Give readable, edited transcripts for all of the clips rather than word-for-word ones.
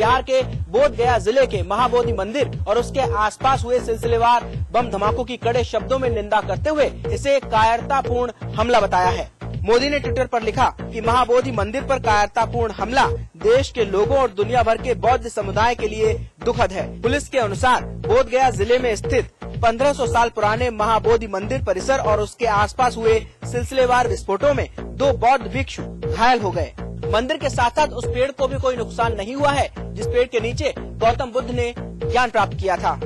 बिहार के बोध गया जिले के महाबोधि मंदिर और उसके आसपास हुए सिलसिलेवार बम धमाकों की कड़े शब्दों में निंदा करते हुए इसे कायरतापूर्ण हमला बताया है। मोदी ने ट्विटर पर लिखा कि महाबोधि मंदिर पर कायरतापूर्ण हमला देश के लोगों और दुनिया भर के बौद्ध समुदाय के लिए दुखद है। पुलिस के अनुसार बोध गया जिले में स्थित 1500 साल पुराने महाबोधि मंदिर परिसर और उसके आसपास हुए सिलसिलेवार विस्फोटों में 2 बौद्ध भिक्षु घायल हो गए। मंदिर के साथ साथ उस पेड़ को भी कोई नुकसान नहीं हुआ है जिस पेड़ के नीचे गौतम बुद्ध ने ज्ञान प्राप्त किया था।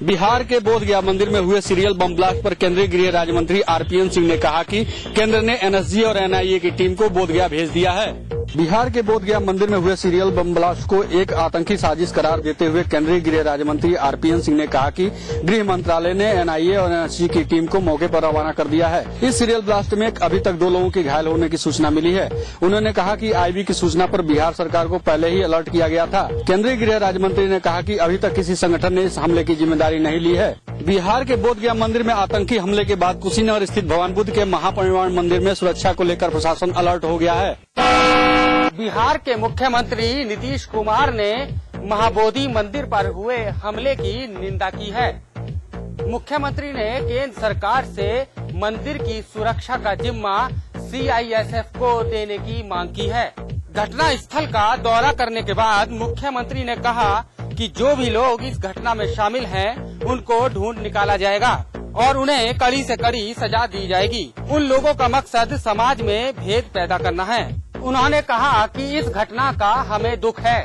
बिहार के बोध गया मंदिर में हुए सीरियल बम ब्लास्ट पर केंद्रीय गृह राज्य मंत्री आरपीएन सिंह ने कहा कि केंद्र ने एनएसजी और एनआईए की टीम को बोध गया भेज दिया है। बिहार के बोध गया मंदिर में हुए सीरियल बम ब्लास्ट को एक आतंकी साजिश करार देते हुए केंद्रीय गृह राज्य मंत्री आरपीएन सिंह ने कहा कि गृह मंत्रालय ने एनआईए और एनएसजी की टीम को मौके पर रवाना कर दिया है। इस सीरियल ब्लास्ट में अभी तक 2 लोगों के घायल होने की सूचना मिली है। उन्होंने कहा कि आईबी की सूचना पर बिहार सरकार को पहले ही अलर्ट किया गया था। केंद्रीय गृह राज्य मंत्री ने कहा कि अभी तक किसी संगठन ने इस हमले की जिम्मेदारी नहीं ली है। बिहार के बोध गया मंदिर में आतंकी हमले के बाद कुशीनगर स्थित भगवान बुद्ध के महापरिनिर्वाण मंदिर में सुरक्षा को लेकर प्रशासन अलर्ट हो गया है। बिहार के मुख्यमंत्री नीतीश कुमार ने महाबोधि मंदिर पर हुए हमले की निंदा की है। मुख्यमंत्री ने केंद्र सरकार से मंदिर की सुरक्षा का जिम्मा सीआईएसएफ को देने की मांग की है। घटना स्थल का दौरा करने के बाद मुख्यमंत्री ने कहा कि जो भी लोग इस घटना में शामिल हैं, उनको ढूंढ निकाला जाएगा और उन्हें कड़ी से कड़ी सजा दी जाएगी। उन लोगों का मकसद समाज में भेद पैदा करना है। उन्होंने कहा कि इस घटना का हमें दुख है।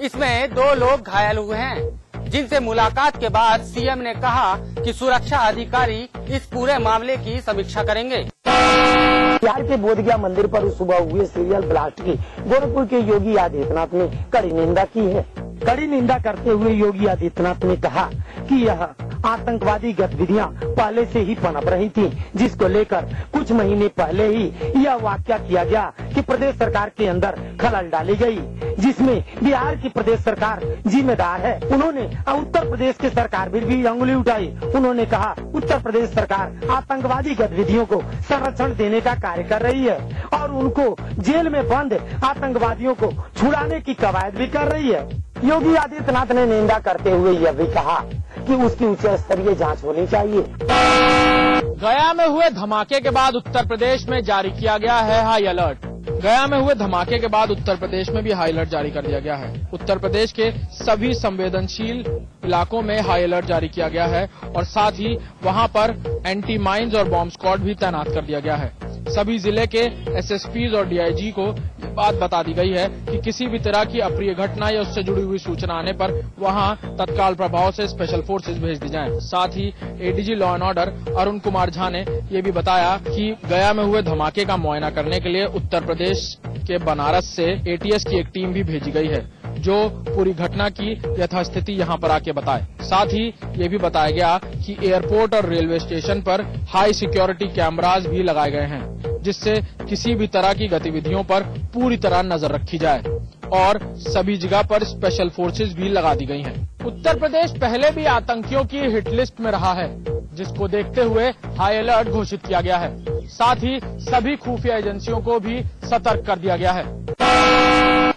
इसमें 2 लोग घायल हुए हैं, जिनसे मुलाकात के बाद सीएम ने कहा कि सुरक्षा अधिकारी इस पूरे मामले की समीक्षा करेंगे। बिहार के बोध गया मंदिर पर सुबह हुए सीरियल ब्लास्ट की गोरखपुर के योगी आदित्यनाथ ने कड़ी निंदा की है। कड़ी निंदा करते हुए योगी आदित्यनाथ ने कहा कि यह आतंकवादी गतिविधियां पहले से ही पनप रही थी, जिसको लेकर कुछ महीने पहले ही यह वाकया किया गया कि प्रदेश सरकार के अंदर खलल डाली गई, जिसमें बिहार की प्रदेश सरकार जिम्मेदार है। उन्होंने उत्तर प्रदेश की सरकार पर भी अंगुली उठाई। उन्होंने कहा उत्तर प्रदेश सरकार आतंकवादी गतिविधियों को संरक्षण देने का कार्य कर रही है और उनको जेल में बंद आतंकवादियों को छुड़ाने की कवायद भी कर रही है। योगी आदित्यनाथ ने निंदा करते हुए यह भी कहा कि उसकी उच्च स्तरीय जांच होनी चाहिए। गया में हुए धमाके के बाद उत्तर प्रदेश में जारी किया गया है हाई अलर्ट। गया में हुए धमाके के बाद उत्तर प्रदेश में भी हाई अलर्ट जारी कर दिया गया है। उत्तर प्रदेश के सभी संवेदनशील इलाकों में हाई अलर्ट जारी किया गया है और साथ ही वहां पर एंटी माइंस और बॉम्ब स्क्वाड भी तैनात कर दिया गया है। सभी जिले के एसएसपीज और डीआईजी को ये बात बता दी गई है कि किसी भी तरह की अप्रिय घटना या उससे जुड़ी हुई सूचना आने पर वहां तत्काल प्रभाव से स्पेशल फोर्सेज भेज दी जाएं। साथ ही ADG law and order Arun Kumar Jha ने ये भी बताया कि गया में हुए धमाके का मुआयना करने के लिए उत्तर प्रदेश के बनारस से एटीएस की एक टीम भी भेजी गई है, जो पूरी घटना की यथास्थिति यहां पर आके बताए। साथ ही ये भी बताया गया कि एयरपोर्ट और रेलवे स्टेशन पर हाई सिक्योरिटी कैमरास भी लगाए गए हैं, जिससे किसी भी तरह की गतिविधियों पर पूरी तरह नजर रखी जाए और सभी जगह पर स्पेशल फोर्सेज भी लगा दी गई हैं। उत्तर प्रदेश पहले भी आतंकियों की हिट लिस्ट में रहा है, जिसको देखते हुए हाई अलर्ट घोषित किया गया है। साथ ही सभी खुफिया एजेंसियों को भी सतर्क कर दिया गया है।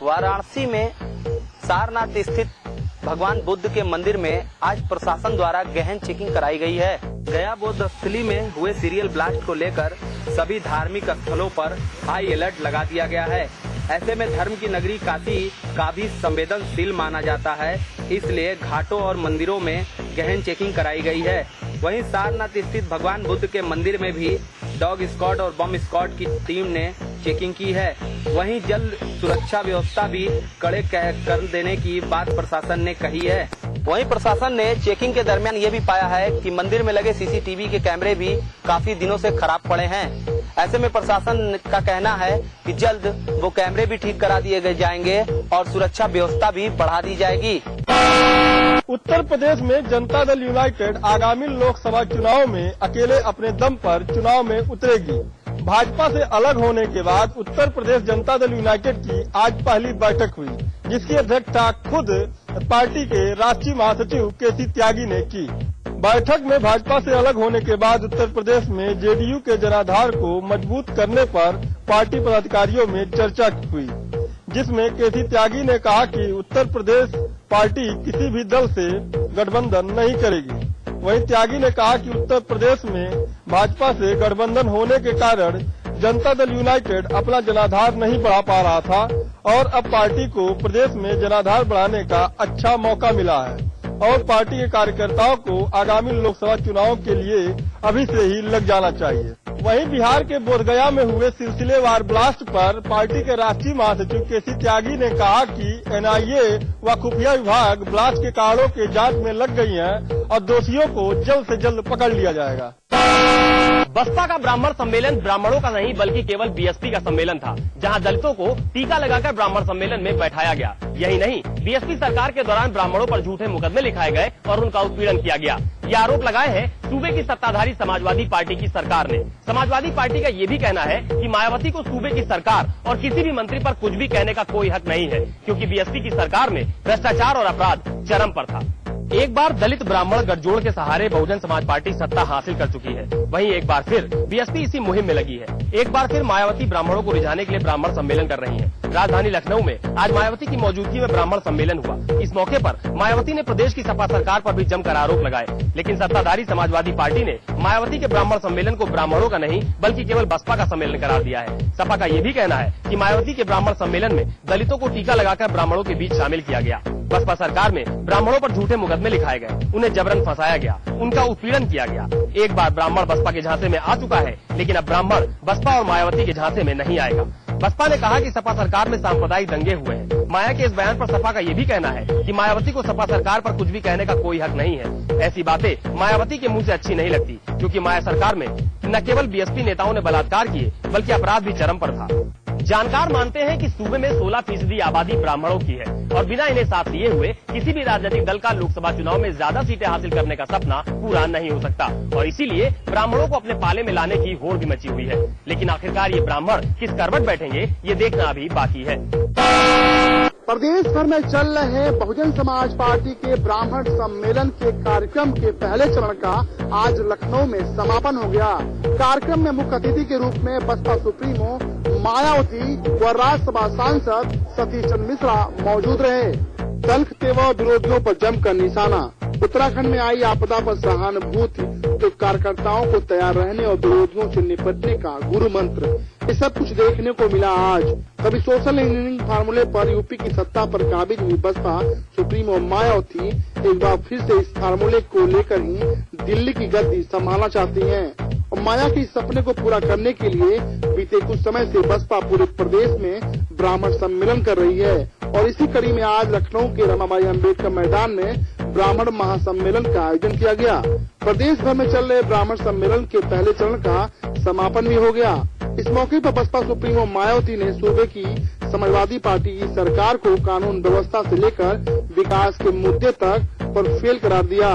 वाराणसी में सारनाथ स्थित भगवान बुद्ध के मंदिर में आज प्रशासन द्वारा गहन चेकिंग कराई गई है। गया बौद्ध स्थली में हुए सीरियल ब्लास्ट को लेकर सभी धार्मिक स्थलों पर हाई अलर्ट लगा दिया गया है। ऐसे में धर्म की नगरी काशी का भी संवेदनशील माना जाता है, इसलिए घाटों और मंदिरों में गहन चेकिंग कराई गई है। वहीं सारनाथ स्थित भगवान बुद्ध के मंदिर में भी डॉग स्क्वाड और बम स्क्वाड की टीम ने चेकिंग की है। वहीं जल सुरक्षा व्यवस्था भी कड़े कर देने की बात प्रशासन ने कही है। वहीं प्रशासन ने चेकिंग के दरमियान ये भी पाया है कि मंदिर में लगे सीसीटीवी के कैमरे भी काफी दिनों से खराब पड़े हैं। ऐसे में प्रशासन का कहना है कि जल्द वो कैमरे भी ठीक करा दिए जाएंगे और सुरक्षा व्यवस्था भी बढ़ा दी जाएगी। उत्तर प्रदेश में जनता दल यूनाइटेड आगामी लोकसभा चुनाव में अकेले अपने दम पर चुनाव में उतरेगी। भाजपा से अलग होने के बाद उत्तर प्रदेश जनता दल यूनाइटेड की आज पहली बैठक हुई, जिसकी अध्यक्षता खुद पार्टी के राष्ट्रीय महासचिव केसी त्यागी ने की। बैठक में भाजपा से अलग होने के बाद उत्तर प्रदेश में जेडीयू के जनाधार को मजबूत करने पर पार्टी पदाधिकारियों में चर्चा हुई। जिसमें केसी त्यागी ने कहा कि उत्तर प्रदेश पार्टी किसी भी दल से गठबंधन नहीं करेगी। वहीं त्यागी ने कहा कि उत्तर प्रदेश में भाजपा से गठबंधन होने के कारण जनता दल यूनाइटेड अपना जनाधार नहीं बढ़ा पा रहा था और अब पार्टी को प्रदेश में जनाधार बढ़ाने का अच्छा मौका मिला है और पार्टी के कार्यकर्ताओं को आगामी लोकसभा चुनाव के लिए अभी से ही लग जाना चाहिए। वहीं बिहार के बोधगया में हुए सिलसिलेवार ब्लास्ट पर पार्टी के राष्ट्रीय महासचिव केसी त्यागी ने कहा कि एनआईए व खुफिया विभाग ब्लास्ट के कारणों के जांच में लग गई हैं और दोषियों को जल्द से जल्द पकड़ लिया जाएगा। बसपा का ब्राह्मण सम्मेलन ब्राह्मणों का नहीं बल्कि केवल बीएसपी का सम्मेलन था, जहां दलितों को टीका लगाकर ब्राह्मण सम्मेलन में बैठाया गया। यही नहीं, बीएसपी सरकार के दौरान ब्राह्मणों पर झूठे मुकदमे लिखाए गए और उनका उत्पीड़न किया गया। ये आरोप लगाए हैं सूबे की सत्ताधारी समाजवादी पार्टी की सरकार ने। समाजवादी पार्टी का ये भी कहना है कि मायावती को सूबे की सरकार और किसी भी मंत्री पर कुछ भी कहने का कोई हक नहीं है, क्योंकि बीएसपी की सरकार में भ्रष्टाचार और अपराध चरम पर था। एक बार दलित ब्राह्मण गठजोड़ के सहारे बहुजन समाज पार्टी सत्ता हासिल कर चुकी है, वहीं एक बार फिर बीएसपी इसी मुहिम में लगी है। एक बार फिर मायावती ब्राह्मणों को रिझाने के लिए ब्राह्मण सम्मेलन कर रही है। राजधानी लखनऊ में आज मायावती की मौजूदगी में ब्राह्मण सम्मेलन हुआ। इस मौके पर मायावती ने प्रदेश की सपा सरकार पर भी जमकर आरोप लगाए, लेकिन सत्ताधारी समाजवादी पार्टी ने मायावती के ब्राह्मण सम्मेलन को ब्राह्मणों का नहीं बल्कि केवल बसपा का सम्मेलन करार दिया है। सपा का ये भी कहना है कि मायावती के ब्राह्मण सम्मेलन में दलितों को टीका लगाकर ब्राह्मणों के बीच शामिल किया गया। बसपा सरकार में ब्राह्मणों पर झूठे मुकदमे लिखाए गए, उन्हें जबरन फंसाया गया, उनका उत्पीड़न किया गया। एक बार ब्राह्मण बसपा के झांसे में आ चुका है, लेकिन अब ब्राह्मण बसपा और मायावती के झांसे में नहीं आएगा। बसपा ने कहा कि सपा सरकार में सांप्रदायिक दंगे हुए हैं। माया के इस बयान पर सपा का ये भी कहना है कि मायावती को सपा सरकार पर कुछ भी कहने का कोई हक नहीं है। ऐसी बातें मायावती के मुंह से अच्छी नहीं लगती, क्योंकि माया सरकार में न केवल बीएसपी नेताओं ने बलात्कार किए बल्कि अपराध भी चरम पर था। जानकार मानते हैं कि सूबे में 16% आबादी ब्राह्मणों की है और बिना इन्हें साथ लिए हुए किसी भी राजनीतिक दल का लोकसभा चुनाव में ज्यादा सीटें हासिल करने का सपना पूरा नहीं हो सकता और इसीलिए ब्राह्मणों को अपने पाले में लाने की होड़ भी मची हुई है। लेकिन आखिरकार ये ब्राह्मण किस करवट बैठेंगे, ये देखना अभी बाकी है। प्रदेश भर में चल रहे बहुजन समाज पार्टी के ब्राह्मण सम्मेलन के कार्यक्रम के पहले चरण का आज लखनऊ में समापन हो गया। कार्यक्रम में मुख्य अतिथि के रूप में बसपा सुप्रीमो मायावती व राज्यसभा सांसद सतीश चंद्र मिश्रा मौजूद रहे। तलखते व विरोधियों पर जमकर निशाना। उत्तराखंड में आई आपदा पर सहानुभूति तो कार्यकर्ताओं को तैयार रहने और विरोधियों से निपटने का गुरु मंत्र, ये सब कुछ देखने को मिला आज। कभी सोशल इंजीनियरिंग फार्मूले पर यूपी की सत्ता पर काबिज हुई बसपा सुप्रीमो मायावती एक बार फिर से इस फार्मूले को लेकर ही दिल्ली की गद्दी संभालना चाहती हैं। और माया के इस सपने को पूरा करने के लिए बीते कुछ समय से बसपा पूरे प्रदेश में ब्राह्मण सम्मेलन कर रही है और इसी कड़ी में आज लखनऊ के रमाबाई अम्बेडकर मैदान में ब्राह्मण महासम्मेलन का आयोजन किया गया। प्रदेश भर में चल रहे ब्राह्मण सम्मेलन के पहले चरण का समापन भी हो गया। इस मौके पर बसपा सुप्रीमो मायावती ने सूबे की समाजवादी पार्टी की सरकार को कानून व्यवस्था से लेकर विकास के मुद्दे तक पर फेल करार दिया।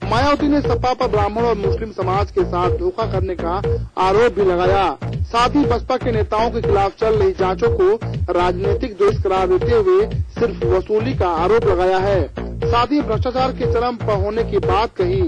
मायावती ने सपा पर ब्राह्मण और मुस्लिम समाज के साथ धोखा करने का आरोप भी लगाया। साथ ही बसपा के नेताओं के खिलाफ चल रही जांचों को राजनीतिक दोष करार देते हुए सिर्फ वसूली का आरोप लगाया है। साथ ही भ्रष्टाचार के चरम पर होने की बात कही।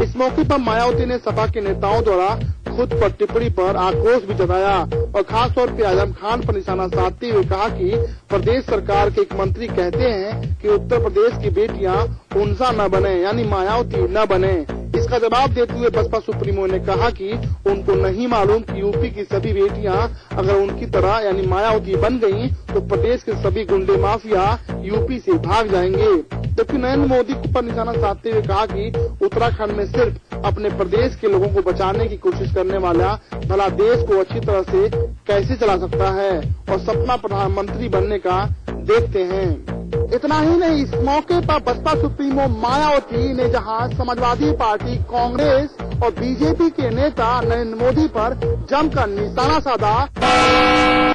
इस मौके पर मायावती ने सपा के नेताओं द्वारा खुद पर टिप्पणी पर आक्रोश भी जताया और खास तौर पर आजम खान पर निशाना साधते हुए कहा कि प्रदेश सरकार के एक मंत्री कहते हैं कि उत्तर प्रदेश की बेटियां उनसा न बने, यानी मायावती न बने। इसका जवाब देते हुए बसपा सुप्रीमो ने कहा कि उनको नहीं मालूम कि यूपी की सभी बेटियां अगर उनकी तरह यानी मायावती बन गयी तो प्रदेश के सभी गुंडे माफिया यूपी से भाग जाएंगे। जबकि नरेंद्र मोदी पर निशाना साधते हुए कहा कि उत्तराखंड में सिर्फ अपने प्रदेश के लोगों को बचाने की कोशिश करने वाला भला देश को अच्छी तरह से कैसे चला सकता है और सपना प्रधानमंत्री बनने का देखते हैं। इतना ही नहीं, इस मौके पर बसपा सुप्रीमो मायावती ने जहां समाजवादी पार्टी, कांग्रेस और बीजेपी के नेता नरेंद्र मोदी पर जमकर निशाना साधा।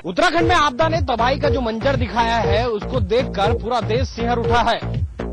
उत्तराखंड में आपदा ने तबाही का जो मंजर दिखाया है उसको देखकर पूरा देश सिहर उठा है।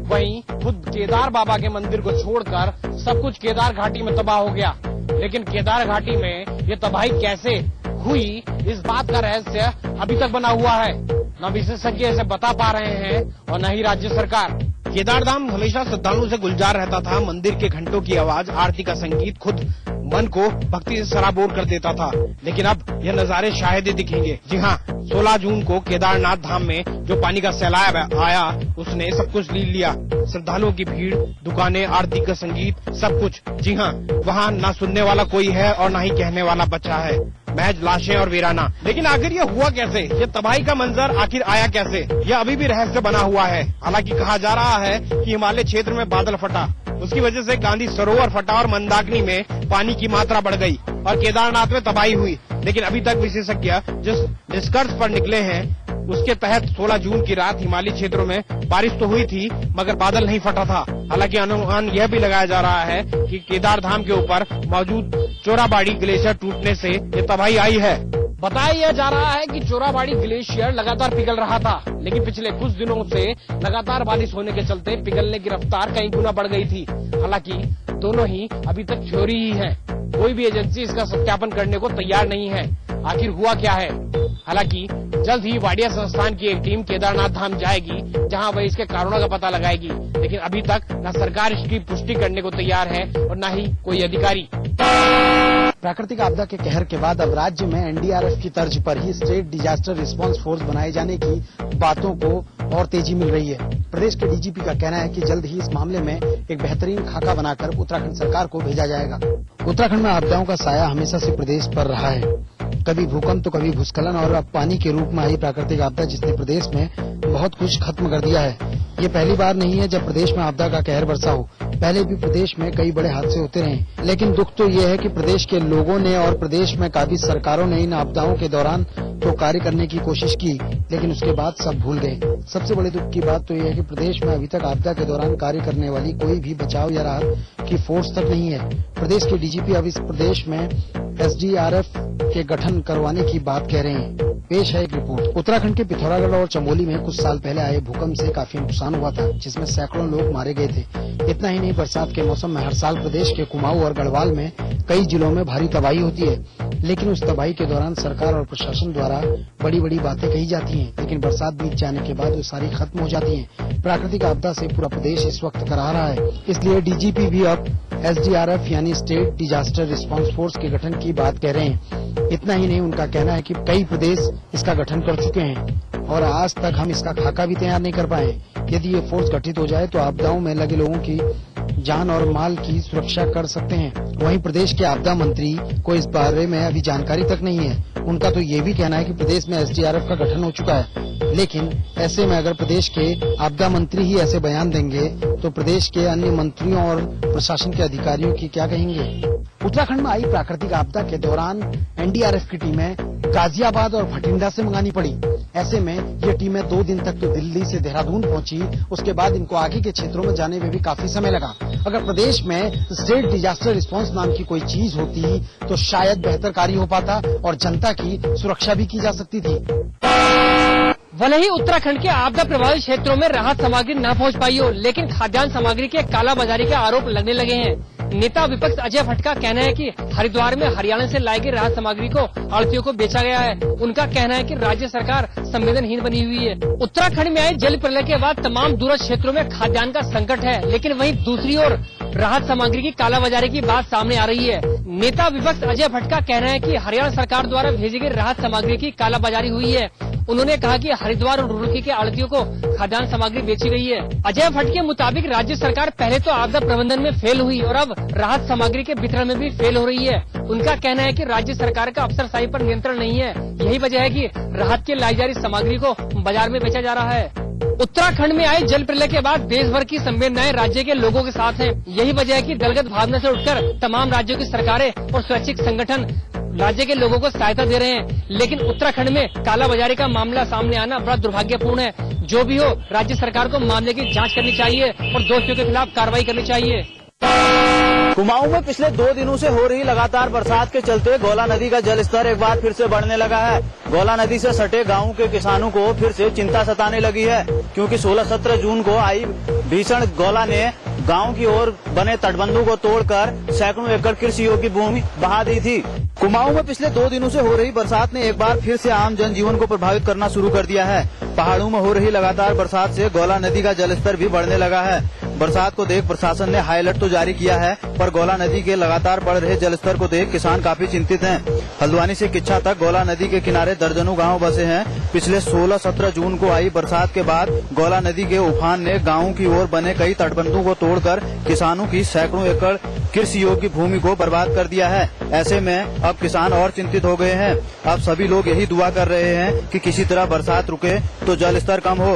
वहीं खुद केदार बाबा के मंदिर को छोड़कर सब कुछ केदार घाटी में तबाह हो गया। लेकिन केदार घाटी में ये तबाही कैसे हुई, इस बात का रहस्य अभी तक बना हुआ है। न विशेषज्ञ इसे बता पा रहे हैं और न ही राज्य सरकार। केदारधाम हमेशा श्रद्धालुओं से गुलजार रहता था। मंदिर के घंटों की आवाज, आरती का संगीत खुद मन को भक्ति से सराबोर कर देता था। लेकिन अब यह नज़ारे शायद ही दिखेंगे। जी हाँ, 16 जून को केदारनाथ धाम में जो पानी का सैलाब आया उसने सब कुछ लीन लिया। श्रद्धालुओं की भीड़, दुकानें, आरती का संगीत, सब कुछ। जी हाँ, वहाँ ना सुनने वाला कोई है और ना ही कहने वाला बचा है, महज लाशें और वीराना। लेकिन आखिर ये हुआ कैसे? ये तबाही का मंजर आखिर आया कैसे? यह अभी भी रहस्य बना हुआ है। हालांकि कहा जा रहा है कि हिमालय क्षेत्र में बादल फटा, उसकी वजह से गांधी सरोवर फटा और मंदाकिनी में पानी की मात्रा बढ़ गई और केदारनाथ में तबाही हुई। लेकिन अभी तक विशेषज्ञ जिस निष्कर्ष पर निकले हैं उसके तहत 16 जून की रात हिमालयी क्षेत्रों में बारिश तो हुई थी मगर बादल नहीं फटा था। हालांकि अनुमान यह भी लगाया जा रहा है कि केदार धाम के ऊपर मौजूद चोराबाड़ी ग्लेशियर टूटने से ये तबाही आई है। बताया जा रहा है कि चोराबाड़ी ग्लेशियर लगातार पिघल रहा था, लेकिन पिछले कुछ दिनों से लगातार बारिश होने के चलते पिघलने की रफ्तार कई गुना बढ़ गई थी। हालांकि दोनों ही अभी तक थ्योरी ही है, कोई भी एजेंसी इसका सत्यापन करने को तैयार नहीं है। आखिर हुआ क्या है? हालांकि जल्द ही वाडिया संस्थान की एक टीम केदारनाथ धाम जाएगी, जहां वह इसके कारणों का पता लगाएगी। लेकिन अभी तक न सरकार इसकी पुष्टि करने को तैयार है और न ही कोई अधिकारी। प्राकृतिक आपदा के कहर के बाद अब राज्य में एनडीआरएफ की तर्ज पर ही स्टेट डिजास्टर रिस्पांस फोर्स बनाए जाने की बातों को और तेजी मिल रही है। प्रदेश के डीजीपी का कहना है कि जल्द ही इस मामले में एक बेहतरीन खाका बनाकर उत्तराखंड सरकार को भेजा जाएगा। उत्तराखंड में आपदाओं का साया हमेशा से प्रदेश पर रहा है, कभी भूकंप तो कभी भूस्खलन और अब पानी के रूप में आई प्राकृतिक आपदा, जिसने प्रदेश में बहुत कुछ खत्म कर दिया है। ये पहली बार नहीं है जब प्रदेश में आपदा का कहर बरसा हो, पहले भी प्रदेश में कई बड़े हादसे होते रहे। लेकिन दुख तो ये है कि प्रदेश के लोगों ने और प्रदेश में काबिज सरकारों ने इन आपदाओं के दौरान तो कार्य करने की कोशिश की, लेकिन उसके बाद सब भूल गए। सबसे बड़े दुख की बात तो ये है कि प्रदेश में अभी तक आपदा के दौरान कार्य करने वाली कोई भी बचाव या राहत की फोर्स तक नहीं है। प्रदेश के डीजीपी अब इस प्रदेश में एसडीआरएफ के गठन करवाने की बात कह रहे हैं। पेश है एक रिपोर्ट। उत्तराखंड के पिथौरागढ़ और चमोली में कुछ साल पहले आए भूकंप से काफी नुकसान हुआ था, जिसमें सैकड़ों लोग मारे गए थे। इतना ही नहीं, बरसात के मौसम में हर साल प्रदेश के कुमाऊं और गढ़वाल में कई जिलों में भारी तबाही होती है। लेकिन उस तबाही के दौरान सरकार और प्रशासन द्वारा बड़ी बड़ी बातें कही जाती हैं, लेकिन बरसात बीत जाने के बाद वो सारी खत्म हो जाती हैं। प्राकृतिक आपदा से पूरा प्रदेश इस वक्त करा रहा है, इसलिए डीजीपी भी अब एसडीआरएफ यानी स्टेट डिजास्टर रिस्पांस फोर्स के गठन की बात कह रहे हैं। इतना ही नहीं, उनका कहना है कि कई प्रदेश इसका गठन कर चुके हैं और आज तक हम इसका खाका भी तैयार नहीं कर पाए। यदि ये फोर्स गठित हो जाए तो आपदाओं में लगे लोगों की जान और माल की सुरक्षा कर सकते हैं। वहीं प्रदेश के आपदा मंत्री को इस बारे में अभी जानकारी तक नहीं है। उनका तो ये भी कहना है कि प्रदेश में एसडीआरएफ का गठन हो चुका है, लेकिन ऐसे में अगर प्रदेश के आपदा मंत्री ही ऐसे बयान देंगे तो प्रदेश के अन्य मंत्रियों और प्रशासन के अधिकारियों की क्या कहेंगे। उत्तराखंड में आई प्राकृतिक आपदा के दौरान एनडीआरएफ की टीमें गाजियाबाद और भटिंडा से मंगानी पड़ी। ऐसे में ये टीमें 2 दिन तक तो दिल्ली से देहरादून पहुंची, उसके बाद इनको आगे के क्षेत्रों में जाने में भी काफी समय लगा। अगर प्रदेश में स्टेट डिजास्टर रिस्पांस नाम की कोई चीज होती तो शायद बेहतर कार्य हो पाता और जनता की सुरक्षा भी की जा सकती थी। भले ही उत्तराखंड के आपदा प्रभावित क्षेत्रों में राहत सामग्री न पहुंच पाई हो, लेकिन खाद्यान्न सामग्री के कालाबाजारी के आरोप लगने लगे हैं। नेता विपक्ष अजय भट्ट का कहना है कि हरिद्वार में हरियाणा से लाई गई राहत सामग्री को आढ़तियों को बेचा गया है। उनका कहना है कि राज्य सरकार संवेदनहीन बनी हुई है। उत्तराखंड में आए जल प्रलय के बाद तमाम दूरस्थ क्षेत्रों में खाद्यान्न का संकट है, लेकिन वहीं दूसरी ओर राहत सामग्री की कालाबाजारी की बात सामने आ रही है। नेता विपक्ष अजय भट्ट का कहना है कि हरियाणा सरकार द्वारा भेजी गई राहत सामग्री की कालाबाजारी हुई है। उन्होंने कहा कि हरिद्वार और रुड़की के आढ़तियों को खाद्यान्न सामग्री बेची गई है। अजय भट्ट के मुताबिक राज्य सरकार पहले तो आपदा प्रबंधन में फेल हुई और अब राहत सामग्री के वितरण में भी फेल हो रही है। उनका कहना है कि राज्य सरकार का अफसरशाही पर नियंत्रण नहीं है, यही वजह है कि राहत के लाई जा रही सामग्री को बाजार में बेचा जा रहा है। उत्तराखंड में आए जल प्रलय के बाद देश भर की संवेदनाएं राज्य के लोगों के साथ हैं। यही वजह है कि दलगत भावना से उठकर तमाम राज्यों की सरकारें और स्वैच्छिक संगठन राज्य के लोगों को सहायता दे रहे हैं। लेकिन उत्तराखंड में कालाबाजारी का मामला सामने आना बड़ा दुर्भाग्यपूर्ण है। जो भी हो, राज्य सरकार को मामले की जांच करनी चाहिए और दोषियों के खिलाफ कार्रवाई करनी चाहिए। कुमाऊं में पिछले 2 दिनों से हो रही लगातार बरसात के चलते गौला नदी का जलस्तर एक बार फिर से बढ़ने लगा है। गौला नदी से सटे गांवों के किसानों को फिर से चिंता सताने लगी है, क्योंकि 16-17 जून को आई भीषण गौला ने गांव की ओर बने तटबंधों को तोड़कर सैकड़ों एकड़ कृषि योग्य भूमि बहा दी थी। कुमाऊं में पिछले 2 दिनों से हो रही बरसात ने एक बार फिर से आम जनजीवन को प्रभावित करना शुरू कर दिया है। पहाड़ों में हो रही लगातार बरसात से गौला नदी का जलस्तर भी बढ़ने लगा है। बरसात को देख प्रशासन ने हाई अलर्ट तो जारी किया है, पर गौला नदी के लगातार बढ़ रहे जलस्तर को देख किसान काफी चिंतित हैं। हल्द्वानी से किच्छा तक गौला नदी के किनारे दर्जनों गांव बसे हैं। पिछले 16-17 जून को आई बरसात के बाद गौला नदी के उफान ने गाँव की ओर बने कई तटबंधों को तोड़कर किसानों की सैकड़ों एकड़ कृषि योग्य भूमि को बर्बाद कर दिया है। ऐसे में अब किसान और चिंतित हो गए हैं। अब सभी लोग यही दुआ कर रहे हैं कि किसी तरह बरसात रुके तो जल स्तर कम हो।